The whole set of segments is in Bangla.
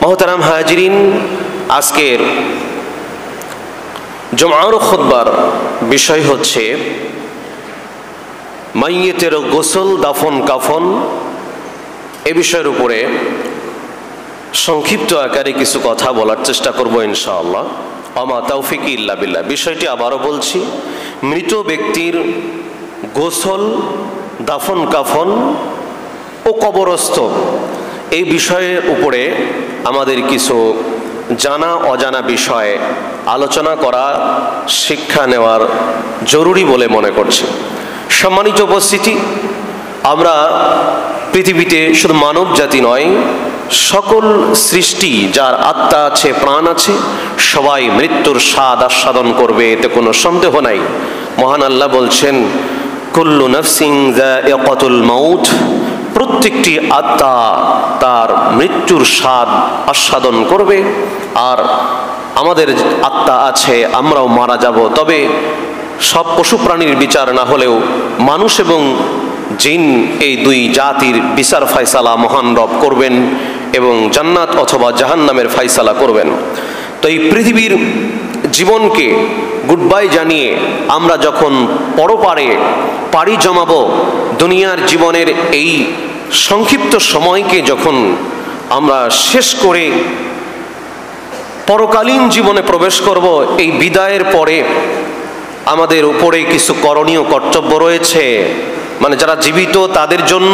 মোহতারাম হাজিরিন, আজকের জুমার খুতবার বিষয় হচ্ছে মাইয়েতের গোসল, দাফন কাফন। এ বিষয়ের উপরে সংক্ষিপ্ত আকারে কিছু কথা বলার চেষ্টা করব ইনশাআল্লাহ। আমা তাওফিক ইল্লা বিল্লাহ। বিষয়টি আবারও বলছি, মৃত ব্যক্তির গোসল, দাফন কাফন ও কবরস্থ, এই বিষয়ের উপরে আমাদের কিছু জানা অজানা বিষয়ে আলোচনা করা, শিক্ষা নেওয়ার জরুরি বলে মনে করছি। সম্মানিত উপস্থিতি, আমরা পৃথিবীতে শুধু মানব জাতি নয়, সকল সৃষ্টি যার আত্মা আছে, প্রাণ আছে, সবাই মৃত্যুর স্বাদ আস্বাদন করবে, এতে কোনো সন্দেহ নাই। মহান আল্লাহ বলছেন, কুল্লু নাফসিন যায়িকাতুল মাউত, প্রত্যেকটি আত্মা তার মৃত্যুর স্বাদ আস্বাদন করবে। আর আমাদের আত্মা আছে, আমরাও মারা যাব। তবে সব পশু প্রাণীর বিচার না হলেও মানুষ এবং জিন, এই দুই জাতির বিচার ফায়সালা মহান রব করবেন এবং জান্নাত অথবা জাহান্নামের ফায়সালা করবেন। তো এই পৃথিবীর জীবনকে গুড বাই জানিয়ে আমরা যখন পরপারে পাড়ি জমাবো, দুনিয়ার জীবনের এই সংক্ষিপ্ত সময়কে যখন আমরা শেষ করে পরকালীন জীবনে প্রবেশ করব, এই বিদায়ের পরে আমাদের উপরে কিছু করণীয় কর্তব্য রয়েছে। মানে যারা জীবিত তাদের জন্য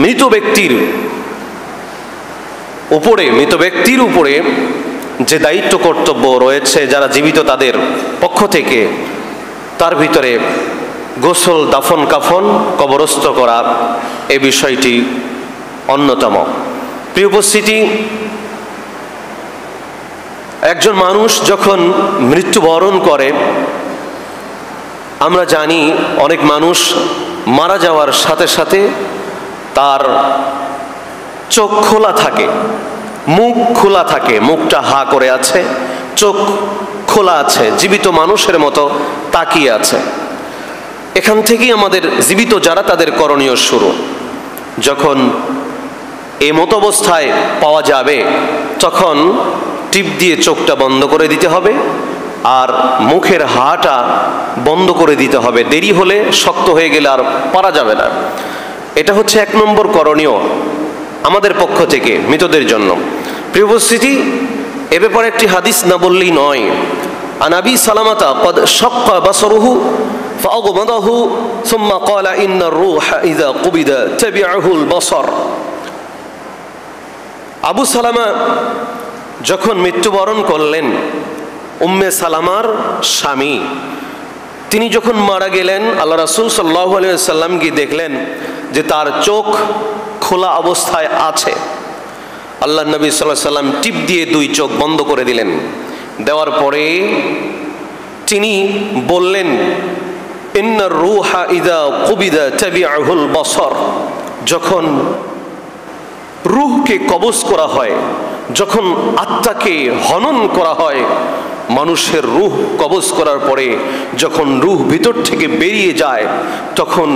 মৃত ব্যক্তির উপরে যে দায়িত্ব কর্তব্য রয়েছে যারা জীবিত তাদের পক্ষ থেকে, তার ভিতরে গোসল, দাফন কাফন, কবরস্থ করা, এই বিষয়টি অন্যতম। প্রিয় উপস্থিতি, একজন মানুষ যখন মৃত্যুবরণ করে, আমরা জানি অনেক মানুষ মারা যাওয়ার সাথে সাথে তার চোখ খোলা থাকে, মুখ খোলা থাকে, মুখটা হা করে আছে, চোখ খোলা আছে, জীবিত মানুষের মতো তাকিয়ে আছে। এখান থেকেই আমাদের জীবিত যারা তাদের করণীয় শুরু। যখন এই মতো অবস্থায় পাওয়া যাবে, তখন টিপ দিয়ে চোখটা বন্ধ করে দিতে হবে আর মুখের হাটা বন্ধ করে দিতে হবে। দেরি হলে, শক্ত হয়ে গেলে আর পারা যাবে না। এটা হচ্ছে 1 নম্বর করণীয় আমাদের পক্ষ থেকে মৃতদের জন্য। প্রিয় উপস্থিতি, এ ব্যাপারে একটি হাদিস না বললেই নয়। আন আবি সালামাতা ক্বাদ শাক্কা বাসরুহু ফাআগমাদাহু সুম্মা ক্বালা ইন্নার রূহা ইযা কুবিদা তাবিআহুল বাসর। আবু সালামা যখন মৃত্যুবরণ করলেন, উম্মে সালামার স্বামী, তিনি যখন মারা গেলেন, আল্লাহ রাসূল সাল্লাল্লাহু আলাইহি ওয়াসাল্লাম গিয়ে দেখলেন যে তার চোখ খোলা অবস্থায় আছে। আল্লাহ নবী সাল্লাল্লাহু আলাইহি ওয়াসাল্লাম টিপ দিয়ে 2 চোখ বন্ধ করে দিলেন। দেওয়ার পরে তিনি বললেন, ইন্নার রূহা ইযা কুবিদা তাবিআহুল বাসর। যখন রূহকে কবজ করা হয়, যখন আত্মাকে হনন করা হয়, মানুষের রূহ কবজ করার পরে যখন রূহ ভিতর থেকে বেরিয়ে যায়, তখন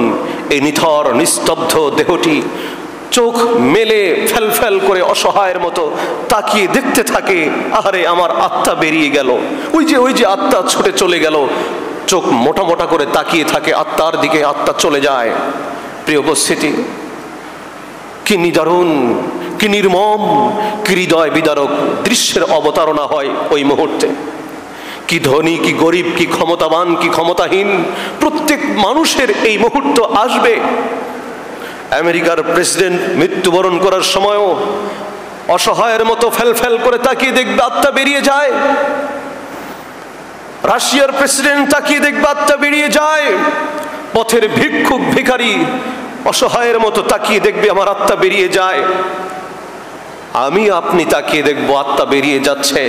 এই নিথর নিস্তব্ধ দেহটি চোখ মেলে ফেলফেল করে অসহায়ের মতো তাকিয়ে দেখতে থাকে, আরে আমার আত্মা বেরিয়ে গেল, ওই যে আত্মা ছুটে চলে গেল। চোখ মোটা মোটা করে তাকিয়ে থাকে আত্মার দিকে, আত্মা চলে যায়। প্রিয় উপস্থিতি, কি নিদারুণ, কি নির্মম, কি হৃদয় বিদারক দৃশ্যের অবতারণা হয় ওই মুহূর্তে। কি ধনী, কি গরিব, কি ক্ষমতাবান, কি ক্ষমতাহীন, প্রত্যেক মানুষের এই মুহূর্ত আসবে। আমেরিকার প্রেসিডেন্ট মৃত্যুবরণ করার সময়ও অসহায়ের মতো ফেলফেল করে তাকিয়ে দেখবে আত্মা বেরিয়ে যায়। রাশিয়ার প্রেসিডেন্ট তাকিয়ে দেখবে আত্মা বেরিয়ে যায়। পথের ভিক্ষুক ভিখারি অসহায়ের মতো তাকিয়ে দেখবে আমার আত্মা বেরিয়ে যায়। আমি আপনি তাকিয়ে দেখবো আত্মা বেরিয়ে যাচ্ছে।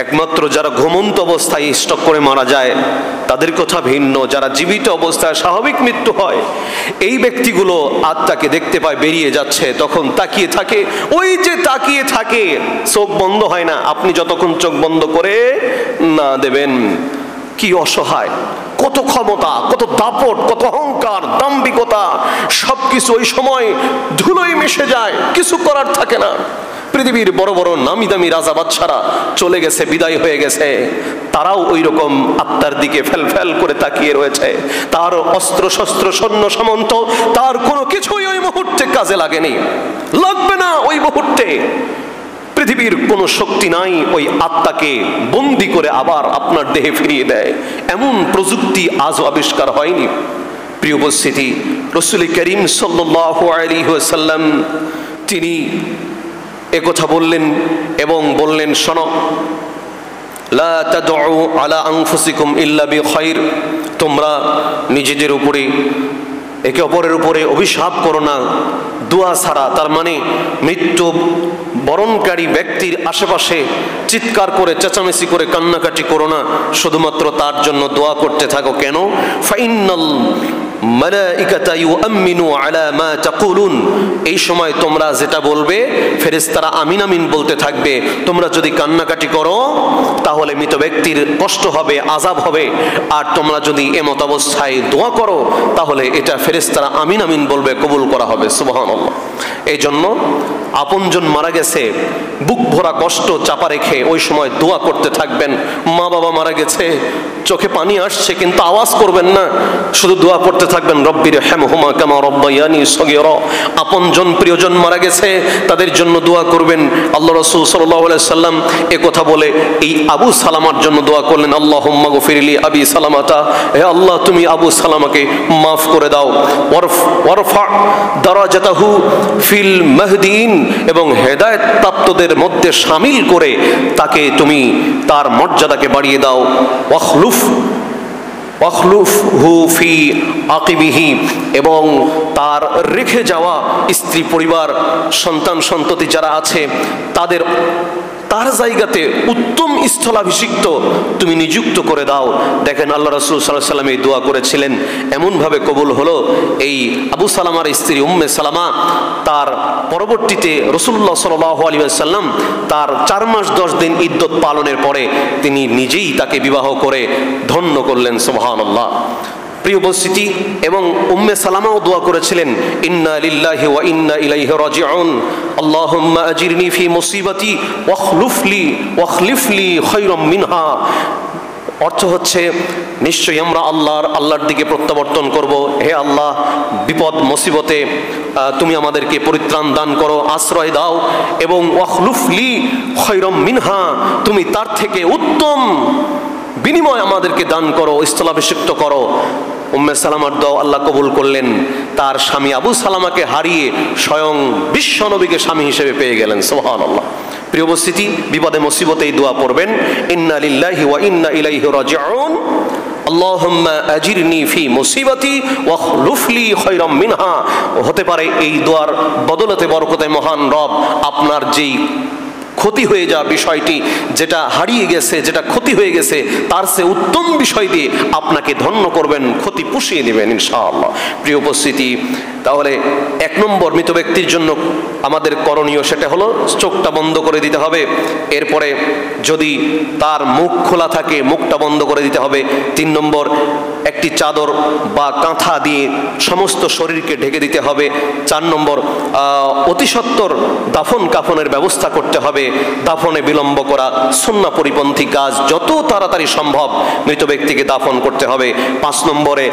একমাত্র যারা ঘুমন্ত অবস্থায় স্ট্রোক করে মারা যায় তাদের কথা ভিন্ন। যারা জীবিত অবস্থায় স্বাভাবিক মৃত্যু হয়, এই ব্যক্তিগুলো আত্মাকে দেখতে পায় বেরিয়ে যাচ্ছে, তখন তাকিয়ে থাকে। ওই যে তাকিয়ে থাকে, চোখ বন্ধ হয় না। আপনি যতক্ষণ চোখ বন্ধ করে না দেবেন, কি অসহায়, কত ক্ষমতা, কত দাপট, কত অহংকার, দাম্ভিকতা, সবকিছু ওই সময় ধুলোয় মিশে যায়, কিছু করার থাকে না। পৃথিবীর বড় বড় নামি দামি রাজা বাদশারা চলে গেছে, বিদায় হয়ে গেছে, তারাও ওই রকম আত্মার দিকে ফেল ফেল করে তাকিয়ে রয়েছে। তার অস্ত্র শস্ত্র সৈন্য সামন্ত তার কোনো কিছুই ওই মুহূর্তে কাজে লাগেনি, লাগবে না ওই মুহূর্তে। পৃথিবীর কোনো শক্তি নাই ওই আত্মাকে বন্দি করে আবার আপনার দেহে ফিরিয়ে দেয়, এমন প্রযুক্তি আজও আবিষ্কার হয়নি। প্রিয় উপস্থিতি, রাসূল করিম সাল্লাল্লাহু আলাইহি ওয়াসাল্লাম তিনি একথা বললেন এবং বললেন, শোনো, লা তাদউ আলা আনফুসিকুম ইল্লা বিখাইর, তোমরা নিজেদের উপরে একে অপরের উপরে অভিশাপ করো না দোয়া ছাড়া। তার মানে মৃত্যু বরণকারী ব্যক্তির আশেপাশে চিৎকার করে চেঁচামেচি করে কান্নাকাটি করো না, শুধুমাত্র তার জন্য দোয়া করতে থাকো। কেন? ফাইনাল মালাইকাতা ইউআমিনু আলা মা তাকুলুন, এই সময় তোমরা যেটা বলবে ফেরেশতারা আমিন আমিন বলতে থাকবে। তোমরা যদি কান্নাকাটি করো তাহলে মৃত ব্যক্তির কষ্ট হবে, আযাব হবে, আর তোমরা যদি এমত অবস্থায় দোয়া করো তাহলে এটা ফেরেশতারা আমিন আমিন বলবে, কবুল করা হবে। সুবহানাল্লাহ। এই জন্য আপনজন মারা গেছে, বুক ভরা কষ্ট চাপা রেখে ওই সময় দোয়া করতে থাকবেন। মা বাবা মারা গেছে, চোখে পানি আসছে, কিন্তু আওয়াজ করবেন না, শুধু দোয়া করতে থাকবেন, রব্বির হামহুমা কামা রব্বায়ানি সগীরা। আপনজন প্রিয়জন মারা গেছে, তাদের জন্য দোয়া করবেন। আল্লাহ রাসূল সাল্লাল্লাহু আলাইহি সাল্লাম একথা বলে এই আবু সালামার জন্য দোয়া করলেন, আল্লাহুম্মা গফিরলি আবি সালামাতা, হে আল্লাহ তুমি আবু সালামাকে মাফ করে দাও। ওয়ারফা দারাজাতাহু ফিল মাহদিন, এবং হেদায়েত প্রাপ্তদের মধ্যে শামিল করে তাকে তুমি তার মর্যাদাকে বাড়িয়ে দাও। ওয়াখলুফহু ফি আকিবিহি, এবং তার রেখে যাওয়া স্ত্রী পরিবার সন্তান সন্ততি যারা আছে তাদের তার জায়গাতে উত্তম স্থলাভিষিক্ত তুমি নিযুক্ত করে দাও। দেখেন আল্লাহ রাসূল সাল্লাল্লাহু আলাইহি ওয়াসাল্লাম এই দোয়া করেছিলেন, এমনভাবে কবুল হলো। এই আবু সালামার স্ত্রী উম্মে সালামা তার পরবর্তীতে রাসূলুল্লাহ সাল্লাল্লাহু আলাইহি ওয়াসাল্লাম তার 4 মাস 10 দিন ইদ্যত পালনের পরে তিনি নিজেই তাকে বিবাহ করে ধন্য করলেন। সুবহানাল্লাহ। প্রিয় উপস্থিতি, এবং উম্মে সালামাও দোয়া করেছিলেন, ইন্না লিল্লাহি ওয়া ইন্না ইলাইহি রাজিউন, আল্লাহুম্মা আজিরনি ফি মুসিবাতি ওয়াখলিফলি খায়রাম মিনহা। অর্থ হচ্ছে, নিশ্চয়ই আমরা আল্লাহর দিকে প্রত্যাবর্তন করব। হে আল্লাহ, বিপদ মুসিবতে তুমি আমাদেরকে পরিত্রাণ দান করো, আশ্রয় দাও, এবং ওয়াখলুফলি খায়রাম মিনহা, তুমি তার থেকে উত্তম বিনিময় আমাদেরকে দান করো, স্থলাভিষিক্ত করো। উম্মে সালামার দোয়া আল্লাহ কবুল করলেন। তার স্বামী আবু সালামাকে হারিয়ে স্বয়ং বিশ্ব নবীকে স্বামী হিসেবে পেয়ে গেলেন। সুবহানাল্লাহ। প্রিয় উপস্থিতি, বিপদে মুসিবতে এই দোয়া পড়বেন, ইন্না লিল্লাহি ওয়া ইন্না ইলাইহি রাজিউন, আল্লাহুম্মা আজিরনি ফি মুসিবাতি ওয়াখলুফলি খায়রাম মিনহা। হতে পারে এই দোয়ার বদলতে বরকতে মহান রব আপনার যেই ক্ষতি হয়ে যাওয়া বিষয়টি, যেটা হারিয়ে গেছে, যেটা ক্ষতি হয়ে গেছে, তার চেয়ে উত্তম বিষয় দিয়ে আপনাকে ধন্য করবেন, ক্ষতি পুষিয়ে দেবেন ইনশাআল্লাহ। প্রিয় উপস্থিতি, তাহলে 1 নম্বর মৃত ব্যক্তির জন্য আমাদের করণীয় সেটা হলো চোখটা বন্ধ করে দিতে হবে। এরপরে যদি তার মুখ খোলা থাকে মুখটা বন্ধ করে দিতে হবে। 3 নম্বর, একটি চাদর বা কাঁথা দিয়ে সমস্ত শরীরকে ঢেকে দিতে হবে। 4 নম্বর, অতি সত্বর দাফন কাফনের ব্যবস্থা করতে হবে। দাফনে বিলম্ব করা সুন্নাহ পরিপন্থী কাজ, যত তাড়াতাড়ি সম্ভব মৃত ব্যক্তিকে দাফন করতে হবে। 5 নম্বরে,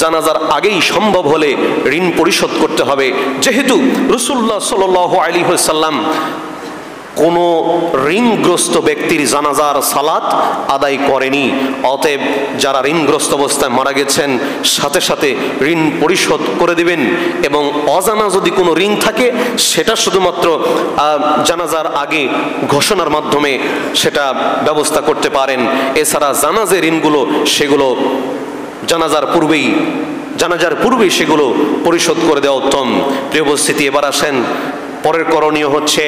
জানাজার আগেই সম্ভব হলে ঋণ পরিশোধ করতে হবে। যেহেতু রাসূলুল্লাহ সাল্লাল্লাহু আলাইহি ওয়াসাল্লাম কোনো ঋণগ্রস্ত ব্যক্তির জানাজার সালাত আদায় করেনি, অতএব যারা ঋণগ্রস্ত অবস্থায় মারা গেছেন সাথে সাথে ঋণ পরিশোধ করে দিবেন। এবং অজানা যদি কোনো ঋণ থাকে সেটা শুধুমাত্র জানাজার আগে ঘোষণার মাধ্যমে সেটা ব্যবস্থা করতে পারেন। এছাড়া জানাজে ঋণগুলো সেগুলো জানাজার পূর্বেই সেগুলো পরিশোধ করে দেওয়া উত্তম। প্রিয় উপস্থিতি, এবার আসেন পরের করণীয় হচ্ছে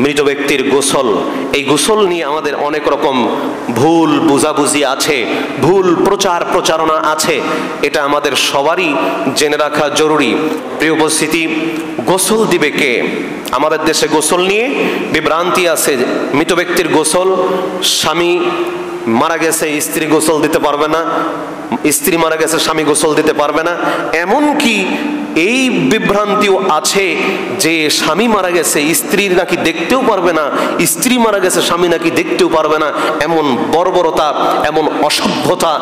মৃত ব্যক্তির গোসল। এই গোসল নিয়ে আমাদের অনেক রকম ভুল বুঝাবুঝি আছে, ভুল প্রচারণা আছে, এটা আমাদের সবারই জেনে রাখা জরুরি। প্রিয় উপস্থিতি, গোসল দিবে কে? আমাদের দেশে গোসল নিয়ে বিভ্রান্তি আছে। মৃত ব্যক্তির গোসল স্বামী মারা গেছে স্ত্রী গোসল দিতে পারবে না, স্ত্রী মারা গেছে স্বামী গোসল দিতে পারবে না। এমনকি এই বিভ্রান্তিও আছে যে স্বামী মারা গেছে স্ত্রী নাকি দেখতেও পারবে না, স্ত্রী মারা গেছে স্বামী নাকি দেখতেও পারবে না। এমন বর্বরতা, এমন অসভ্যতা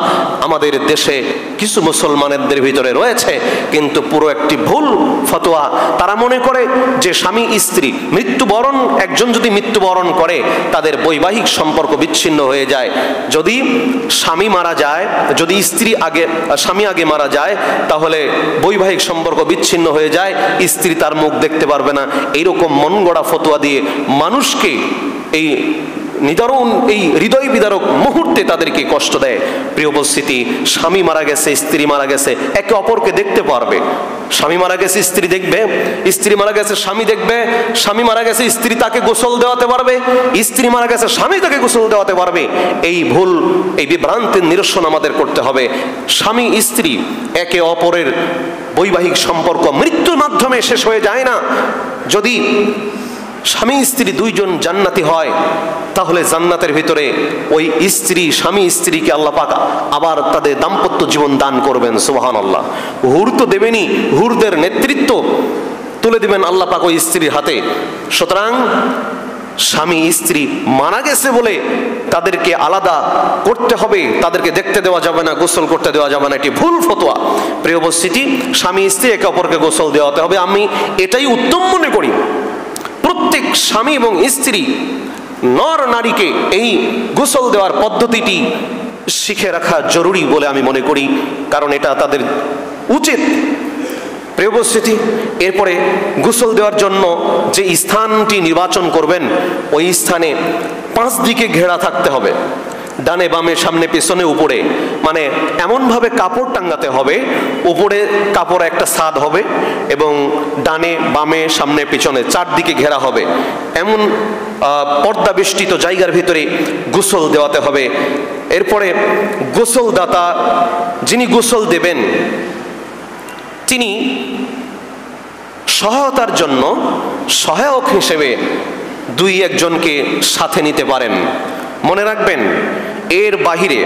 আমাদের দেশে কিছু মুসলমানদের ভিতরে রয়েছে, কিন্তু পুরো একটি ভুল ফতোয়া। তারা মনে করে যে স্বামী স্ত্রী মৃত্যুবরণ, একজন যদি মৃত্যুবরণ করে তাদের বৈবাহিক সম্পর্ক বিচ্ছিন্ন হয়ে যায়। যদি স্বামী মারা যায়, যদি স্বামী আগে মারা যায়, তাহলে বৈবাহিক সম্পর্ক বিচ্ছিন্ন হয়ে যায়, স্ত্রী তার মুখ দেখতে পারবে না। এইরকম মন গড়া ফতোয়া দিয়ে মানুষকে এই নিদারুণ, এই হৃদয় বিদারক মুহূর্তে তাদেরকে কষ্ট দেয়। প্রিয় উপস্থিতি, স্বামী মারা গেছে স্ত্রী মারা গেছে একে অপরকে দেখতে পারবে। স্বামী মারা গেছে স্ত্রী দেখবে, স্ত্রী মারা গেছে স্বামী দেখবে, স্বামী মারা গেছে স্ত্রী তাকে গোসল দেওয়াতে পারবে, স্ত্রী মারা গেছে স্বামী তাকে গোসল দেওয়াতে পারবে। এই ভুল, এই বিভ্রান্তির নিরসন আমাদের করতে হবে। স্বামী স্ত্রী একে অপরের বৈবাহিক সম্পর্ক মৃত্যুর মাধ্যমে শেষ হয়ে যায় না। যদি স্বামী স্ত্রী দুইজন জান্নাতি হয়, তাহলে জান্নাতের ভিতরে ওই স্ত্রী, স্বামী স্ত্রীকে আল্লাহ পাক আবার তাদের দাম্পত্য জীবন দান করবেন। সুবহানাল্লাহ। হুর তো দেবেনই, হুরদের নেতৃত্ব তুলে দিবেন আল্লাহ পাক ওই স্ত্রীর হাতে। সুতরাং স্বামী স্ত্রী মারা গেছে বলে তাদেরকে আলাদা করতে হবে, তাদেরকে দেখতে দেওয়া যাবে না, গোসল করতে দেওয়া যাবে না, এটি ভুল ফতোয়া। প্রিয় উপস্থিতি, স্বামী স্ত্রী একে অপরকে গোসল দেওয়াতে হবে। আমি এটাই উত্তম মনে করি। প্রত্যেক স্বামী এবং স্ত্রী নর নারীকে এই গোসল দেওয়ার পদ্ধতিটি শিখে রাখা জরুরি বলে আমি মনে করি, কারণ এটা তাদের উচিত। প্রিয় উপস্থিতি, এরপরে গোসল দেওয়ার জন্য যে স্থানটি নির্বাচন করবেন, ওই স্থানে 5 দিকে ঘেরা থাকতে হবে। ডানে বামে সামনে পেছনে উপরে, মানে এমনভাবে কাপড় টাঙ্গাতে হবে, উপরে কাপড় একটা ছাদ হবে এবং ডানে বামে সামনে পিছনে 4 দিকে ঘেরা হবে। এমন পর্দা বেষ্টিত জায়গার ভিতরে গোসল দেওয়াতে হবে। এরপরে গোসলদাতা, যিনি গোসল দেবেন, তিনি সহায়তার জন্য সহায়ক হিসেবে 2-1 জনকে সাথে নিতে পারেন। মনে রাখবেন, এর বাহিরে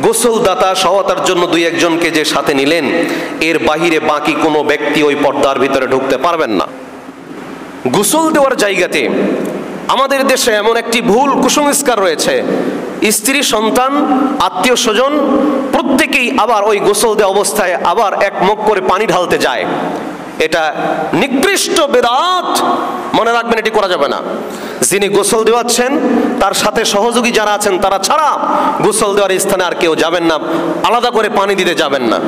গোসলদাতা সহায়তার জন্য 2-1 জনকে যে সাথে নিলেন, এর বাহিরে বাকি কোনো ব্যক্তি ওই পর্দার ভিতরে ঢুকতে পারবেন না। গোসল দেওয়ার জায়গাতে আমাদের দেশে এমন একটি ভুল কুসংস্কার রয়েছে, স্ত্রী, সন্তান, আত্মীয় স্বজন প্রত্যেকেই আবার ওই গোসল দেওয়া অবস্থায় আবার 1 মগ করে পানি ঢালতে যায়। এটা নিকৃষ্ট বিদআত। মনে রাখবেন, এটি করা যাবে না। যিনি গোসল দেওয়াচ্ছেন তার সাথে সহযোগী যারা আছেন তারা ছাড়া গোসল দেওয়ার স্থানে আর কেউ যাবেন না, আলাদা করে পানি দিতে যাবেন না।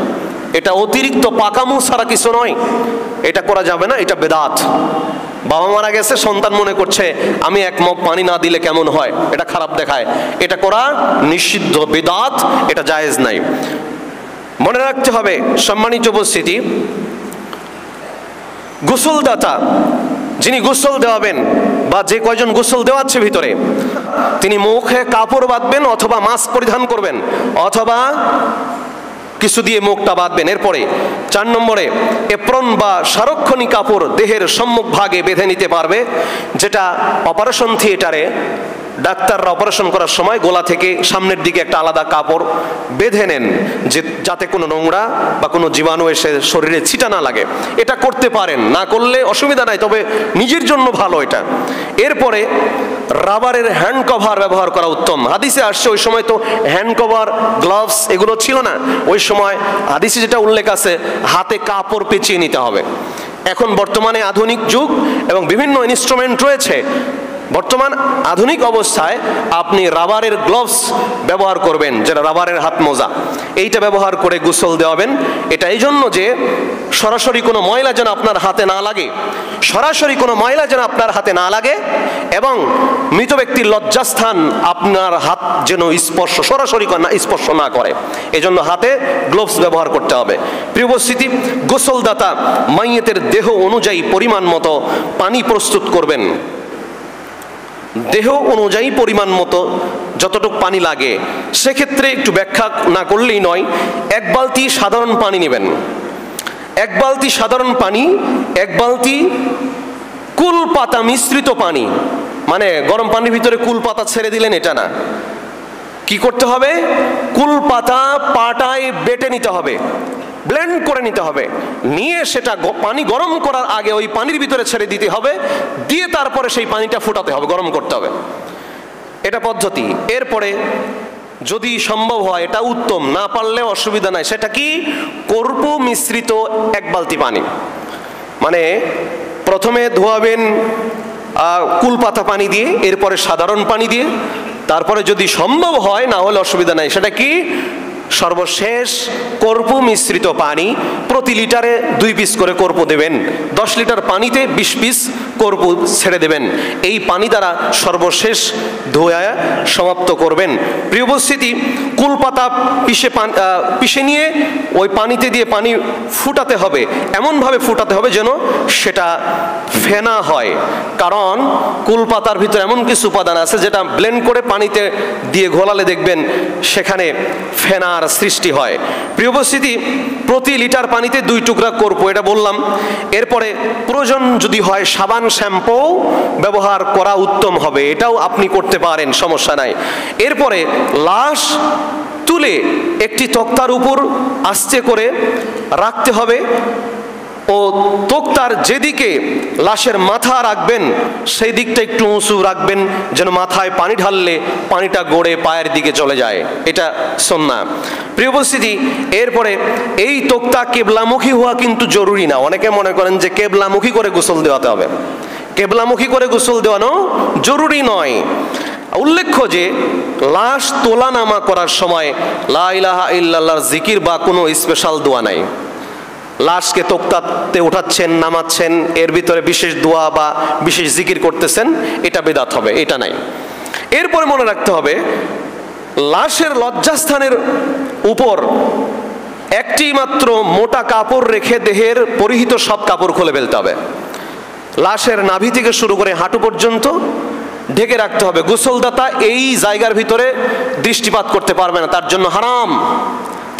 এটা অতিরিক্ত পাকামু ছাড়া কিছু নয়, এটা করা যাবে না, এটা বিদআত। বাবা মারা গেছে, সন্তান মনে করছে আমি 1 মগ পানি না দিলে কেমন হয়, এটা খারাপ দেখায়, এটা করা নিষিদ্ধ, বিদআত, এটা জায়েজ নাই। মনে রাখতে হবে সম্মানিত উপস্থিতি, গোসলদাতা যিনি গোসল দেওয়াবেন বা যে কয়জন গোসল দেওয়াচ্ছে ভিতরে, তিনি মুখে কাপড় বাঁধবেন অথবা মাস্ক পরিধান করবেন অথবা কিছু দিয়ে মুখটা বাঁধবেন। এরপরে 4 নম্বরে এপ্রন বা সারক্ষণী কাপড় দেহের সম্মুখ ভাগে বেঁধে নিতে পারবে, যেটা অপারেশন থিয়েটারে ডাক্তাররা অপারেশন করার সময় গোলা থেকে সামনের দিকে একটা আলাদা কাপড় বেঁধে নেন, যাতে কোনো নোংরা বা কোনো জীবাণু এসে শরীরে ছিটা না লাগে। এটা করতে পারেন, না করলে অসুবিধা নাই, তবে নিজের জন্য ভালো এটা। এরপরে রাবারের হ্যান্ড কভার ব্যবহার করা উত্তম। হাদিসে আসছে, ওই সময় তো হ্যান্ড কভার, গ্লাভস এগুলো ছিল না। ওই সময় হাদিসে যেটা উল্লেখ আছে, হাতে কাপড় পেঁচিয়ে নিতে হবে। এখন বর্তমানে আধুনিক যুগ এবং বিভিন্ন ইনস্ট্রুমেন্ট রয়েছে। বর্তমান আধুনিক অবস্থায় আপনি রাবারের গ্লাভস ব্যবহার করবেন, যেটা রাবারের হাত মোজা, এইটা ব্যবহার করে গোসল দেওয়াবেন। এটা এই জন্য যে সরাসরি কোনো ময়লা যেন আপনার হাতে না লাগে, সরাসরি কোনো ময়লা যেন আপনার হাতে না লাগে, এবং মৃত ব্যক্তির লজ্জাস্থান আপনার হাত যেন সরাসরি স্পর্শ না করে, এজন্য হাতে গ্লাভস ব্যবহার করতে হবে। প্রিয় উপস্থিতি, গোসলদাতা মাইয়েতের দেহ অনুযায়ী পরিমাণ মতো পানি প্রস্তুত করবেন। দেহ অনুযায়ী পরিমাণ মতো যতটুকু পানি লাগে, সেক্ষেত্রে একটু ব্যাখ্যা না করলেই নয়। 1 বালতি সাধারণ পানি নেবেন, 1 বালতি সাধারণ পানি, 1 বালতি কুল পাতা মিশ্রিত পানি, মানে গরম পানির ভিতরে কুল পাতা ছেড়ে দিলেন এটা না, কি করতে হবে? কুল পাতা পাটায় বেটে নিতে হবে, ব্লেন্ড করে নিতে হবে, নিয়ে সেটা পানি গরম করার আগে ওই পানির ভিতরে ছেড়ে দিতে হবে, দিয়ে তারপরে সেই পানিটা ফুটাতে হবে, গরম করতে হবে। এটা পদ্ধতি। এরপরে যদি সম্ভব হয়, এটা উত্তম, না পারলে অসুবিধা নাই, সেটা কি? কর্পূর মিশ্রিত 1 বালতি পানি, মানে প্রথমে ধোয়াবেন কুল পাতা পানি দিয়ে, এরপরে সাধারণ পানি দিয়ে, তারপরে যদি সম্ভব হয়, না হলে অসুবিধা নাই, সেটা কি? সর্বশেষ কর্পূর মিশ্রিত পানি, প্রতি লিটারে 2 পিস করে কর্পূর দেবেন, 10 লিটার পানিতে 20 পিস কর্পূর ছেড়ে দেবেন। এই পানি দ্বারা সর্বশেষ ধোয়া সমাপ্ত করবেন। প্রিয় উপস্থিতি, কুল পাতা পিষে নিয়ে ওই পানিতে দিয়ে পানি ফুটাতে হবে, এমনভাবে ফুটাতে হবে যেন সেটা ফেনা হয়, কারণ কুল পাতার ভিতরে এমন কিছু উপাদান আছে যেটা ব্লেন্ড করে পানিতে দিয়ে ঘোলালে দেখবেন সেখানে ফেনার সৃষ্টি হয়। প্রিয় উপস্থিতি, প্রতি লিটার পানিতে 2 টুকরা কর্পূর, এটা বললাম। এরপরে প্রয়োজন যদি হয় সাবান শ্যাম্পু ব্যবহার করা উত্তম হবে, এটাও আপনি করতে পারেন, সমস্যা নাই। এরপরে লাশ তুলে একটি তক্তার উপর আস্তে করে রাখতে হবে, ও তক্তার যেদিকে লাশের মাথা রাখবেন সেই দিকটা একটু উঁচু রাখবেন, যেন মাথায় পানি ঢাললে পানিটা গড়ে পায়ের দিকে চলে যায়, এটা সুন্নাহ। প্রিয় উপস্থিতি, এরপরে এই তক্তা কেবলামুখী হওয়া কিন্তু জরুরি না। অনেকে মনে করেন যে কেবলামুখী করে গোসল দেওয়াতে হবে, কেবলামুখী করে গোসল দেওয়ানো জরুরি নয়। উল্লেখ্য যে লাশ তোলা নামা করার সময় লা ইলাহা ইল্লাল্লাহর জিকির বা কোনো স্পেশাল দোয়া নাই। লাশকে তক্তাতে উঠাচ্ছেন, নামাচ্ছেন, এর ভিতরে বিশেষ দোয়া বা বিশেষ জিকির করতেছেন, এটা বেদাত হবে, এটা নাই। এরপরে মনে রাখতে হবে, লাশের লজ্জাস্থানের উপর একটি মাত্র মোটা কাপড় রেখে দেহের পরিহিত সব কাপড় খুলে ফেলতে হবে। লাশের নাভি থেকে শুরু করে হাঁটু পর্যন্ত ঢেকে রাখতে হবে। গোসলদাতা এই জায়গার ভিতরে দৃষ্টিপাত করতে পারবে না, তার জন্য হারাম,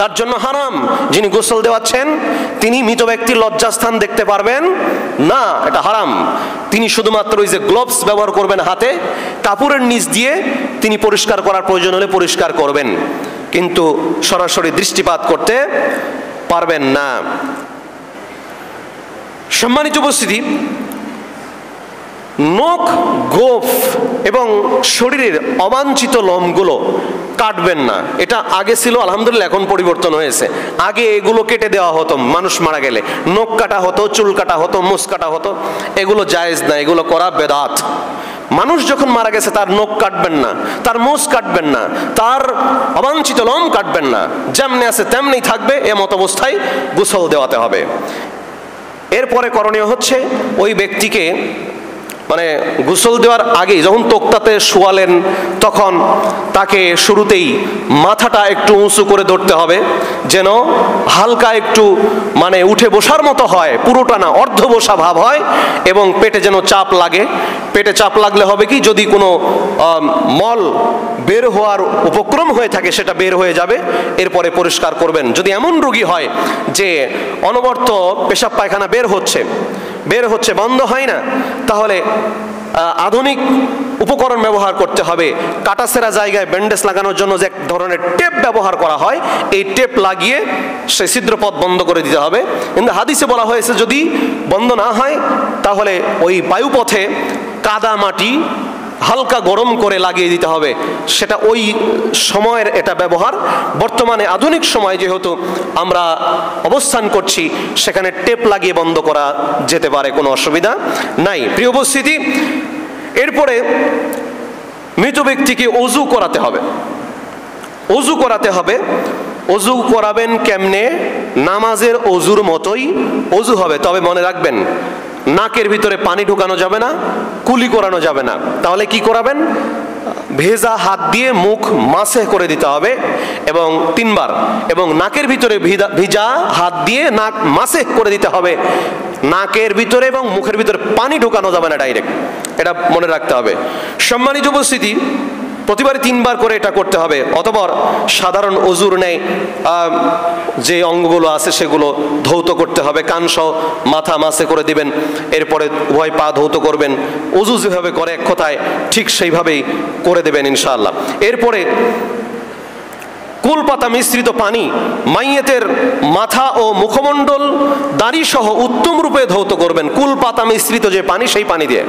তার জন্য হারাম। যিনি গোসল দেওয়াচ্ছেন তিনি মৃত ব্যক্তির লজ্জাস্থান দেখতে পারবেন না, এটা হারাম। তিনি শুধুমাত্র ওই যে গ্লোভস ব্যবহার করবেন হাতে, কাপড়ের নিচ দিয়ে তিনি পরিষ্কার করার প্রয়োজন হলে পরিষ্কার করবেন, কিন্তু সরাসরি দৃষ্টিপাত করতে পারবেন না। সম্মানিত উপস্থিতি, নখ, গোঁফ এবং শরীরের অবাঞ্ছিত লোমগুলো কাটবেন না। এটা আগে ছিল, আলহামদুলিল্লাহ এখন পরিবর্তন হয়েছে। আগে এগুলো কেটে দেওয়া হতো, মানুষ মারা গেলে নখ কাটা হতো, চুল কাটা হতো, মুছ কাটা হতো, এগুলো জায়েজ না, এগুলো করা বেদাত। মানুষ যখন মারা গেছে তার নখ কাটবেন না, তার মুছ কাটবেন না, তার অবাঞ্ছিত লোম কাটবেন না, যেমনি আছে তেমনি থাকবে, এমত অবস্থায় গোসল দেওয়াতে হবে। এরপরে করণীয় হচ্ছে ওই ব্যক্তিকে মানে গোসল দেওয়ার আগে যখন তক্তাতে শোয়ালেন তখন তাকে শুরুতেই মাথাটা একটু উঁচু করে ধরতে হবে, যেন হালকা একটু মানে উঠে বসার মতো হয়, পুরোটা না, অর্ধ বসা ভাব হয়, এবং পেটে যেন চাপ লাগে। পেটে চাপ লাগলে হবে কি, যদি কোনো মল বের হওয়ার উপক্রম হয়ে থাকে সেটা বের হয়ে যাবে, এরপরে পরিষ্কার করবেন। যদি এমন রোগী হয় যে অনবরত পেশাব পায়খানা বের হচ্ছে বন্ধ হয় না, তাহলে আধুনিক উপকরণ ব্যবহার করতে হবে। কাটাছেঁড়া জায়গায় ব্যান্ডেজ লাগানোর জন্য যে এক ধরনের টেপ ব্যবহার করা হয়, এই টেপ লাগিয়ে সেই ছিদ্রপথ বন্ধ করে দিতে হবে। কিন্তু হাদিসে বলা হয়েছে যদি বন্ধ না হয় তাহলে ওই বায়ুপথে কাদা মাটি হালকা গরম করে লাগিয়ে দিতে হবে, সেটা ওই সময়ের এটা ব্যবহার। বর্তমানে আধুনিক সময় যেহেতু আমরা অবস্থান করছি, সেখানে টেপ লাগিয়ে বন্ধ করা যেতে পারে, কোনো অসুবিধা নাই। প্রিয় উপস্থিতি, এরপরে মৃত ব্যক্তিকে অজু করাতে হবে। অজু করাতে হবে। অজু করাবেন কেমনে? নামাজের অজুর মতোই অজু হবে, তবে মনে রাখবেন নাকের ভিতরে পানি ঢুকানো যাবে না, কুলি করানো যাবে না। তাহলে কি করাবেন? ভেজা হাত দিয়ে মুখ মাসে করে দিতে হবে এবং 3 বার, এবং নাকের ভিতরে ভিজা হাত দিয়ে নাক মাসে করে দিতে হবে। নাকের ভিতরে এবং মুখের ভিতরে পানি ঢুকানো যাবে না ডাইরেক্ট, এটা মনে রাখতে হবে। সম্মানিত উপস্থিতি, প্রতিবারে 3 বার করে এটা করতে হবে। অতঃপর সাধারণ অজুর নেই যে অঙ্গগুলো আছে সেগুলো ধৌত করতে হবে, কানসহ মাথা মাসে করে দিবেন, এরপরে উভয় পা ধৌত করবেন। অজু যেভাবে করে এক কথায় ঠিক সেইভাবেই করে দেবেন ইনশাআল্লাহ। এরপরে কুল পাতা মিশ্রিত পানি মাইয়েতের মাথা ও মুখমণ্ডল দাড়ি সহ উত্তম রূপে ধৌত করবেন। কুল পাতা মিশ্রিত যে পানি, সেই পানি দিয়ে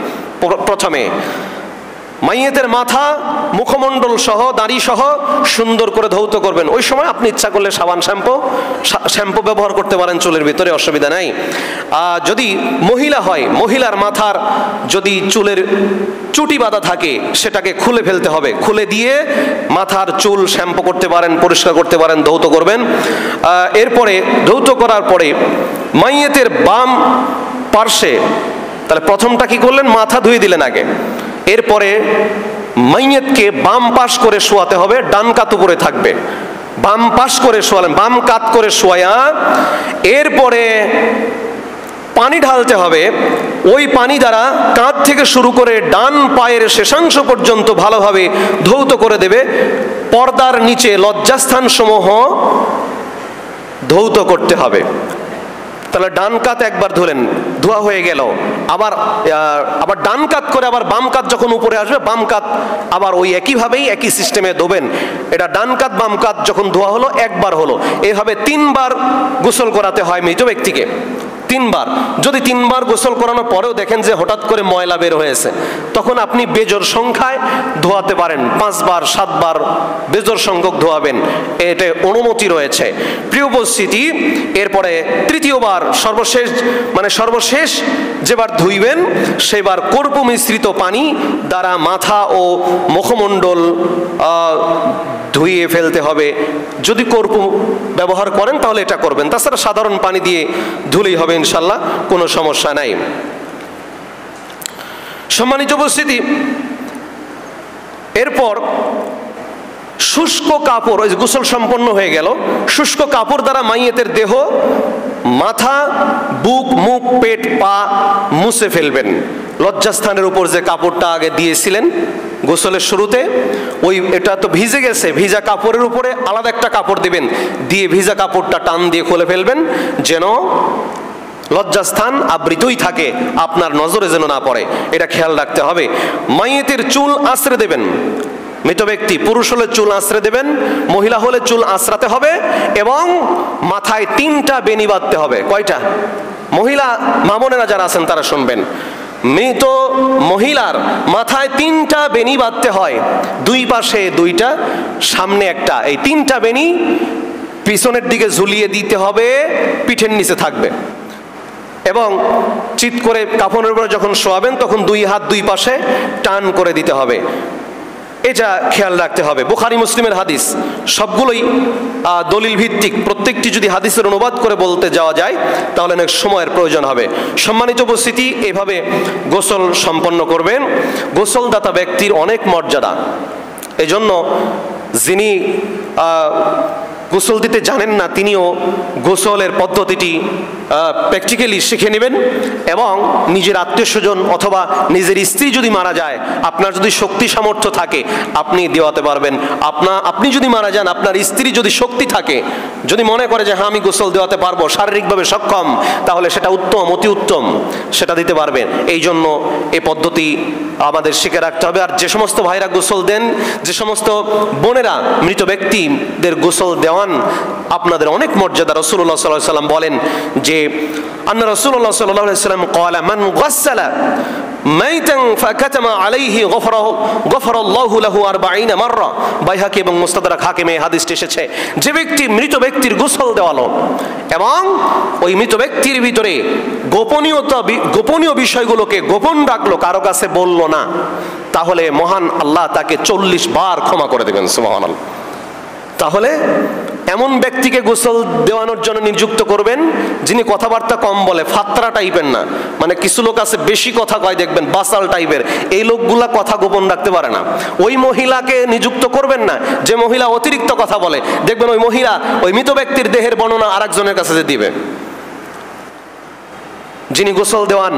প্রথমে মাইয়েতের মাথা, মুখমণ্ডল সহ, দাড়ি সহ সুন্দর করে ধৌত করবেন। ওই সময় আপনি ইচ্ছা করলে সাবান শ্যাম্পু ব্যবহার করতে পারেন চুলের ভিতরে, অসুবিধা নাই। যদি মহিলা হয়, মহিলার মাথার যদি চুলের চুটি বাঁধা থাকে সেটাকে খুলে ফেলতে হবে। খুলে দিয়ে মাথার চুল শ্যাম্পু করতে পারেন, পরিষ্কার করতে পারেন, ধৌত করবেন। এরপরে ধৌত করার পরে মাইয়েতের বাম পার্শ্বে, তাহলে প্রথমটা কি করলেন, মাথা ধুয়ে দিলেন আগে। এরপরে মাইয়েতকে বাম পাশ করে শোয়াতে হবে, ডান কাত উপরে থাকবে। বাম পাশ করে শোয়ালেন, বাম কাত করে শোয়া। এরপরে পানি ঢালতে হবে। ওই পানি দ্বারা কাঁধ থেকে শুরু করে ডান পায়ের শেষাংশ পর্যন্ত ভালোভাবে ধৌত করে দেবে। পর্দার নিচে লজ্জাস্থান সমূহ ধৌত করতে হবে। তাহলে ডান কাত একবার ধুলেন, ধোয়া হয়ে গেল। আবার ডান কাত করে আবার বাম কাত যখন উপরে আসবে, বাম কাত আবার ওই একইভাবেই একই সিস্টেমে ধোবেন। এটা ডান কাত বাম কাত যখন ধোয়া হলো, একবার হলো। এভাবে 3 বার গোসল করাতে হয় মৃত ব্যক্তিকে, 3 বার। যদি 3 বার গোসল করানোর পরেও দেখেন যে হঠাৎ করে ময়লা বের হয়েছে, তখন আপনি বেজোর সংখ্যায় ধোয়াতে পারেন। 5 বার 7 বার বেজোর সংখ্যক ধোয়াবেন, এটা অনুমতি রয়েছে। প্রিয় উপস্থিতি, এরপরে তৃতীয়বার সর্বশেষ যেবার ধুইবেন, সেবার কর্পূর মিশ্রিত পানি দ্বারা মাথা ও মুখমণ্ডল ধুইয়ে ফেলতে হবে। যদি কর্পূর ব্যবহার করেন তাহলে এটা করবেন, তাছাড়া সাধারণ পানি দিয়ে ধুলেই হবে ইনশাল্লাহ, কোনো সমস্যা নাই। সম্মানিত উপস্থিতি, এরপর শুষ্ক কাপড়, ওই গোসল সম্পন্ন হয়ে গেল, শুষ্ক কাপড় দ্বারা মাইয়েতের দেহ, মাথা, বুক, মুখ, পেট, পা মুছে ফেলবেন। লজ্জাস্থানের উপর যে কাপড়টা আগে দিয়েছিলেন গোসলের শুরুতে, এটা তো ভিজে গেছে, ভিজা কাপড়ের উপরে আলাদা একটা কাপড় দিবেন, দিয়ে ভিজা কাপড়টা টান দিয়ে খুলে ফেলবেন, যেন লজ্জাস্থান আবৃতই থাকে, আপনার নজরে যেন না পড়ে, এটা খেয়াল রাখতে হবে। মাইয়েতের চুল আঁচড়ে দেবেন। মৃত ব্যক্তি পুরুষ হলে চুল আঁচড়ে দেবেন, মহিলা হলে চুল আঁচড়াতে হবে, এবং মাথায় 3টা বেনি বাঁধতে হবে। কয়টা? মহিলা মা বোনেরা যারা আছেন তারা শুনবেন। মৃত মহিলার মাথায় 3টা বেনি বাঁধতে হয়, 2 পাশে 2টা, সামনে একটা। এই 3টা বেনি পিছনের দিকে ঝুলিয়ে দিতে হবে, পিঠের নিচে থাকবে। এবং চিৎ করে কাফনের উপরে যখন শোয়াবেন, তখন 2 হাত 2 পাশে টান করে দিতে হবে। এটা খেয়াল রাখতে হবে। বুখারী মুসলিমের হাদিস, সবগুলোই দলিল ভিত্তিক। প্রত্যেকটি যদি হাদিসের অনুবাদ করে বলতে যাওয়া যায় তাহলে অনেক সময়ের প্রয়োজন হবে। সম্মানিত উপস্থিতি, এভাবে গোসল সম্পন্ন করবেন। গোসলদাতা ব্যক্তির অনেক মর্যাদা, এজন্য যিনি গোসল দিতে জানেন না, তিনিও গোসলের পদ্ধতিটি প্র্যাকটিক্যালি শিখে নেবেন, এবং নিজের আত্মীয় স্বজন অথবা নিজের স্ত্রী যদি মারা যায়, আপনার যদি শক্তি সামর্থ্য থাকে আপনি দেওয়াতে পারবেন। আপনি যদি মারা যান, আপনার স্ত্রী যদি শক্তি থাকে, যদি মনে করে যে হ্যাঁ আমি গোসল দেওয়াতে পারবো, শারীরিকভাবে সক্ষম, তাহলে সেটা উত্তম, অতি উত্তম, সেটা দিতে পারবেন। এই জন্য এই পদ্ধতি আমাদের শিখে রাখতে হবে। আর যে সমস্ত ভাইরা গোসল দেন, যে সমস্ত বোনেরা মৃত ব্যক্তিদের গোসল দেওয়ান, আপনাদের অনেক মর্যাদা। রাসূলুল্লাহ সাল্লাল্লাহু আলাইহি ওয়াসাল্লাম বলেন যে আন্না রাসূলুল্লাহ সাল্লাল্লাহু আলাইহি ওয়াসাল্লাম ক্বালা মান গাসসালা মাইতান ফাকাতামা আলাইহি গফরাল্লাহু লাহু 40 মাররা। বাইহাকী এবং মুস্তাদরাক হাকিমে হাদিসটি এসেছে, যে ব্যক্তি মৃত ব্যক্তির গোসল দেওয়ালো এবং ওই মৃত ব্যক্তির ভিতরে গোপনীয় বিষয়গুলোকে গোপন রাখলো, কারো কাছে বলল না, তাহলে মহান আল্লাহ তাকে 40 বার ক্ষমা করে দেবেন। সুবহানাল্লাহ। তাহলে এমন ব্যক্তিকে গোসল দেওয়ানোর জন্য নিযুক্ত করবেন যিনি কথাবার্তা কম বলে, ফাত্রা টাইপের না। মানে কিছু লোক আছে বেশি কথা কয়, দেখবেন বাসাল টাইপের, এই লোকগুলা কথা গোপন রাখতে পারে না। ওই মহিলাকে নিযুক্ত করবেন না যে মহিলা অতিরিক্ত কথা বলে, দেখবেন ওই মহিলা ওই মৃত ব্যক্তির দেহের বর্ণনা আরেকজনের কাছে যে দিবে। যিনি গোসল দেওয়ান